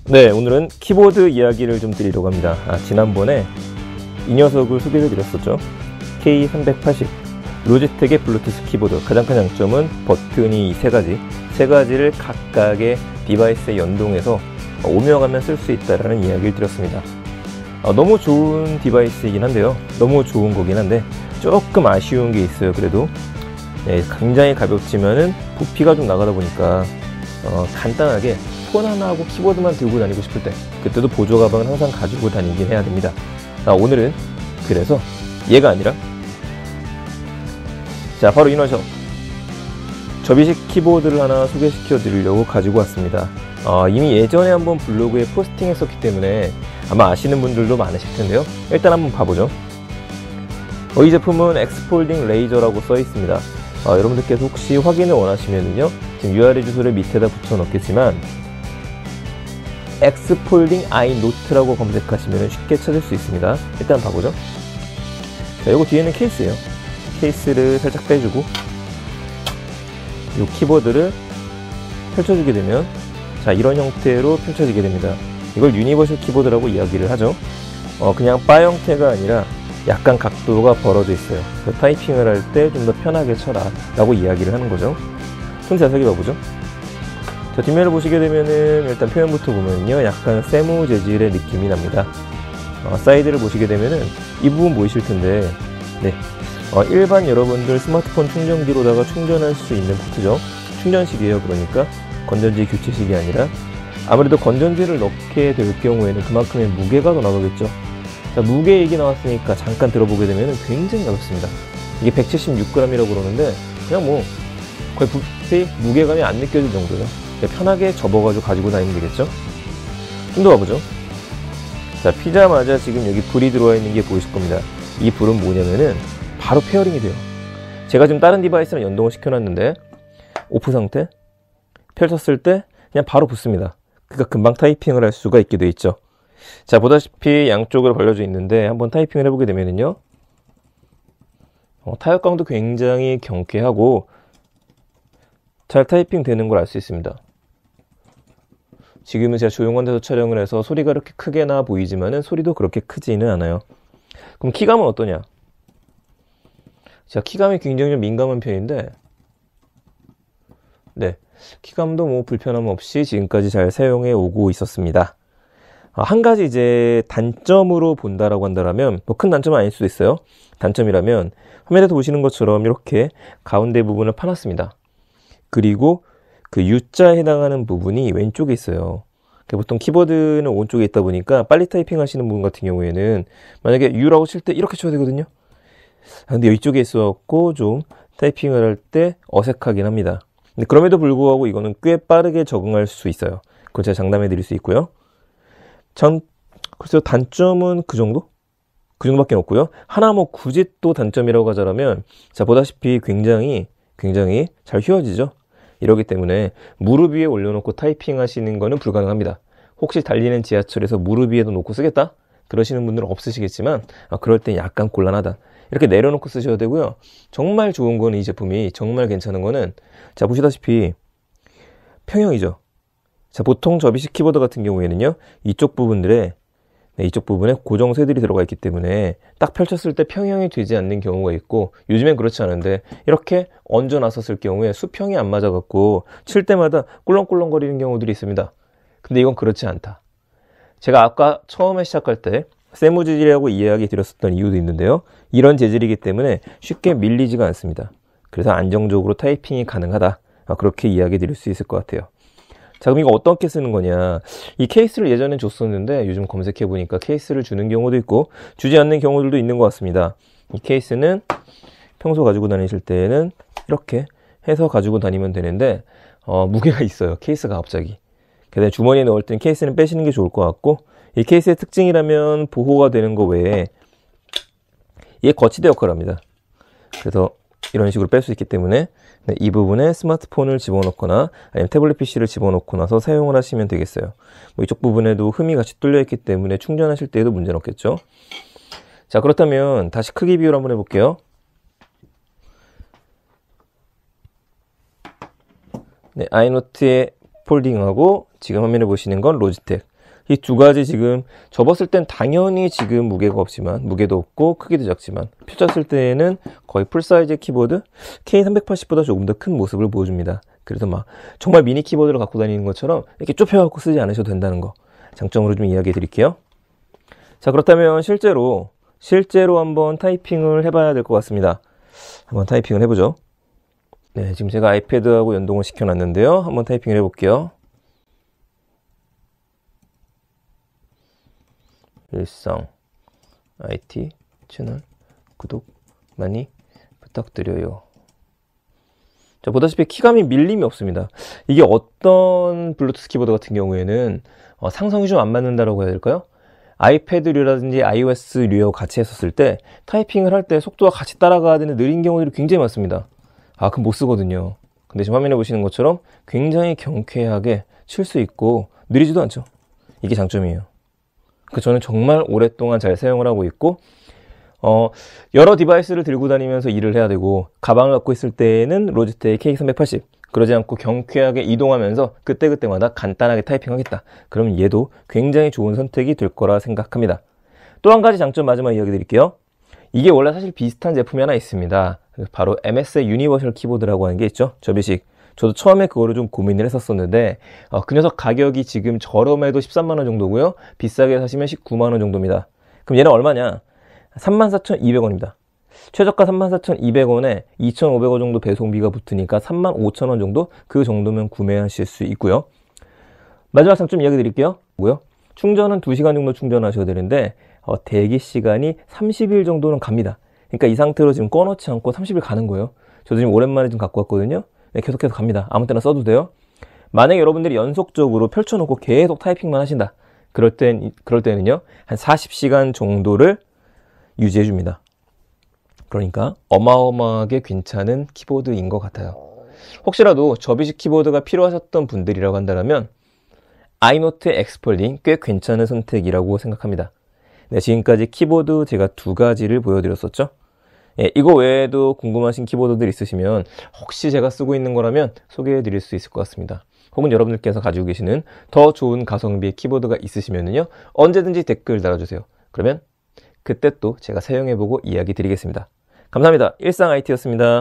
네, 오늘은 키보드 이야기를 좀 드리려고 합니다. 지난번에 이 녀석을 소개해 드렸었죠. K380 로지텍의 블루투스 키보드. 가장 큰 장점은 버튼이 세 가지를 각각의 디바이스에 연동해서 오며 가며 쓸 수 있다는 이야기를 드렸습니다. 너무 좋은 디바이스이긴 한데요. 너무 좋은 거긴 한데 조금 아쉬운 게 있어요. 그래도 굉장히 가볍지만은 부피가 좀 나가다 보니까 간단하게 폰 하나하고 키보드만 들고 다니고 싶을 때, 그때도 보조 가방은 항상 가지고 다니긴 해야 됩니다. 오늘은 그래서 얘가 아니라 바로 이 녀석 접이식 키보드를 하나 소개시켜 드리려고 가지고 왔습니다. 이미 예전에 한번 블로그에 포스팅했었기 때문에 아마 아시는 분들도 많으실 텐데요. 일단 한번 봐보죠. 이 제품은 엑스폴딩 레이저라고 써 있습니다. 여러분들께서 혹시 확인을 원하시면은요, 지금 URL 주소를 밑에다 붙여 넣겠지만 엑스폴딩 아이 노트라고 검색하시면 쉽게 찾을 수 있습니다. 일단 봐보죠. 요거 뒤에는 케이스예요. 케이스를 살짝 빼주고 이 키보드를 펼쳐주게 되면 이런 형태로 펼쳐지게 됩니다. 이걸 유니버셜 키보드라고 이야기를 하죠. 그냥 바 형태가 아니라 약간 각도가 벌어져 있어요. 타이핑을 할 때 좀 더 편하게 쳐라 라고 이야기를 하는 거죠. 좀 자세히 봐보죠. 뒷면을 보시게 되면은 일단 표현부터 보면요, 약간 세무 재질의 느낌이 납니다. 사이드를 보시게 되면은 이 부분 보이실 텐데, 일반 여러분들 스마트폰 충전기로다가 충전할 수 있는 포트죠. 충전식이에요. 그러니까 건전지 교체식이 아니라, 아무래도 건전지를 넣게 될 경우에는 그만큼의 무게가 더 나가겠죠. 무게 얘기 나왔으니까 잠깐 들어보게 되면 굉장히 가볍습니다. 이게 176g이라고 그러는데 그냥 거의 부피 무게감이 안 느껴질 정도예요. 편하게 접어가지고 가지고 다니면 되겠죠. 좀 더 가보죠. 피자마자 지금 여기 불이 들어와 있는 게 보이실 겁니다. 이 불은 뭐냐면은 바로 페어링이 돼요. 제가 지금 다른 디바이스랑 연동을 시켜놨는데 오프 상태 펼쳤을 때 그냥 바로 붙습니다. 그러니까 금방 타이핑을 할 수가 있게 돼 있죠. 보다시피 양쪽으로 벌려져 있는데 한번 타이핑을 해보게 되면은요, 타격감도 굉장히 경쾌하고 잘 타이핑 되는 걸 알 수 있습니다. 지금은 제가 조용한 데서 촬영을 해서 소리가 그렇게 크게 나 보이지만은 소리도 그렇게 크지는 않아요. 그럼 키감은 어떠냐? 키감이 굉장히 좀 민감한 편인데, 키감도 불편함 없이 지금까지 잘 사용해 오고 있었습니다. 한 가지 이제 단점으로 본다라고 한다면, 큰 단점은 아닐 수도 있어요. 단점이라면 화면에서 보시는 것처럼 이렇게 가운데 부분을 파놨습니다. 그리고 그 U자에 해당하는 부분이 왼쪽에 있어요. 보통 키보드는 오른쪽에 있다 보니까 빨리 타이핑 하시는 분 같은 경우에는 만약에 U라고 칠 때 이렇게 쳐야 되거든요. 근데 이쪽에 있어갖고 좀 타이핑을 할 때 어색하긴 합니다. 근데 그럼에도 불구하고 이거는 꽤 빠르게 적응할 수 있어요. 그걸 제가 장담해 드릴 수 있고요. 글쎄요, 단점은 그 정도? 그 정도밖에 없고요. 하나 굳이 또 단점이라고 하자면, 보다시피 굉장히 잘 휘어지죠. 이러기 때문에 무릎 위에 올려놓고 타이핑 하시는 거는 불가능합니다. 혹시 달리는 지하철에서 무릎 위에도 놓고 쓰겠다? 그러시는 분들은 없으시겠지만, 그럴 땐 약간 곤란하다. 이렇게 내려놓고 쓰셔야 되고요. 정말 좋은 거는 이 제품이 정말 괜찮은 거는, 보시다시피 평형이죠. 보통 접이식 키보드 같은 경우에는요, 이쪽 부분에 고정쇠들이 들어가 있기 때문에 딱 펼쳤을 때 평형이 되지 않는 경우가 있고, 요즘엔 그렇지 않은데 이렇게 얹어놨었을 경우에 수평이 안 맞아갖고 칠 때마다 꿀렁꿀렁거리는 경우들이 있습니다. 근데 이건 그렇지 않다. 제가 아까 처음에 시작할 때 세무 재질이라고 이야기 드렸었던 이유도 있는데요, 이런 재질이기 때문에 쉽게 밀리지가 않습니다. 그래서 안정적으로 타이핑이 가능하다, 그렇게 이야기 드릴 수 있을 것 같아요. 그럼 이거 어떻게 쓰는 거냐? 이 케이스를 예전엔 줬었는데 요즘 검색해보니까 케이스를 주는 경우도 있고 주지 않는 경우들도 있는 것 같습니다. 이 케이스는 평소 가지고 다니실 때는 이렇게 해서 가지고 다니면 되는데 무게가 있어요. 케이스가 갑자기. 그래서 주머니에 넣을 때는 케이스는 빼시는 게 좋을 것 같고, 이 케이스의 특징이라면 보호가 되는 거 외에 얘 거치대 역할을 합니다. 그래서 이런 식으로 뺄 수 있기 때문에 이 부분에 스마트폰을 집어넣거나 아니면 태블릿 PC를 집어넣고 나서 사용을 하시면 되겠어요. 이쪽 부분에도 흠이 같이 뚫려 있기 때문에 충전하실 때에도 문제는 없겠죠. 그렇다면 다시 크기 비교를 한번 해볼게요. 아이노트의 폴딩하고 지금 화면에 보시는 건 로지텍. 이 두 가지 지금 접었을 땐 당연히 지금 무게가 없지만, 무게도 없고 크기도 작지만 펼쳤을 때에는 거의 풀사이즈의 키보드 K380보다 조금 더 큰 모습을 보여줍니다. 그래서 막 정말 미니 키보드를 갖고 다니는 것처럼 이렇게 좁혀갖고 쓰지 않으셔도 된다는 거 장점으로 좀 이야기해 드릴게요. 자, 그렇다면 실제로 한번 타이핑을 해봐야 될 것 같습니다. 한번 타이핑을 해보죠. 네, 지금 제가 아이패드하고 연동을 시켜놨는데요. 한번 타이핑을 해볼게요. 일상 IT 채널 구독 많이 부탁드려요. 자, 보다시피 키감이 밀림이 없습니다. 이게 어떤 블루투스 키보드 같은 경우에는 상성이 좀 안 맞는다라고 해야 될까요? 아이패드류라든지 iOS류와 같이 했었을 때 타이핑을 할 때 속도가 같이 따라가야 되는 느린 경우들이 굉장히 많습니다. 그럼 못 쓰거든요. 근데 지금 화면에 보시는 것처럼 굉장히 경쾌하게 칠 수 있고 느리지도 않죠. 이게 장점이에요. 저는 정말 오랫동안 잘 사용을 하고 있고 여러 디바이스를 들고 다니면서 일을 해야 되고 가방을 갖고 있을 때에는 로지텍 K380 그러지 않고 경쾌하게 이동하면서 그때그때마다 간단하게 타이핑하겠다. 그러면 얘도 굉장히 좋은 선택이 될 거라 생각합니다. 또 한 가지 장점 마지막 이야기 드릴게요. 이게 원래 사실 비슷한 제품이 하나 있습니다. 바로 MSI 유니버셜 키보드라고 하는 게 있죠. 접이식. 저도 처음에 그거를 좀 고민을 했었었는데 그 녀석 가격이 지금 저렴해도 13만원 정도고요. 비싸게 사시면 19만원 정도입니다. 그럼 얘는 얼마냐? 34,200원입니다. 최저가 34,200원에 2,500원 정도 배송비가 붙으니까 35,000원 정도? 그 정도면 구매하실 수 있고요. 마지막 장점 이야기 드릴게요. 충전은 2시간 정도 충전하셔야 되는데 대기 시간이 30일 정도는 갑니다. 그러니까 이 상태로 지금 꺼놓지 않고 30일 가는 거예요. 저도 지금 오랜만에 좀 갖고 왔거든요. 네, 계속해서 갑니다. 아무 때나 써도 돼요. 만약에 여러분들이 연속적으로 펼쳐놓고 계속 타이핑만 하신다. 그럴 때는요, 한 40시간 정도를 유지해줍니다. 그러니까 어마어마하게 괜찮은 키보드인 것 같아요. 혹시라도 접이식 키보드가 필요하셨던 분들이라고 한다면 아이노트 엑스펄링 꽤 괜찮은 선택이라고 생각합니다. 네, 지금까지 키보드 제가 두 가지를 보여드렸었죠. 이거 외에도 궁금하신 키보드들 있으시면 혹시 제가 쓰고 있는 거라면 소개해 드릴 수 있을 것 같습니다. 혹은 여러분들께서 가지고 계시는 더 좋은 가성비의 키보드가 있으시면요 언제든지 댓글 달아주세요. 그러면 그때 또 제가 사용해보고 이야기 드리겠습니다. 감사합니다. 일상 IT였습니다.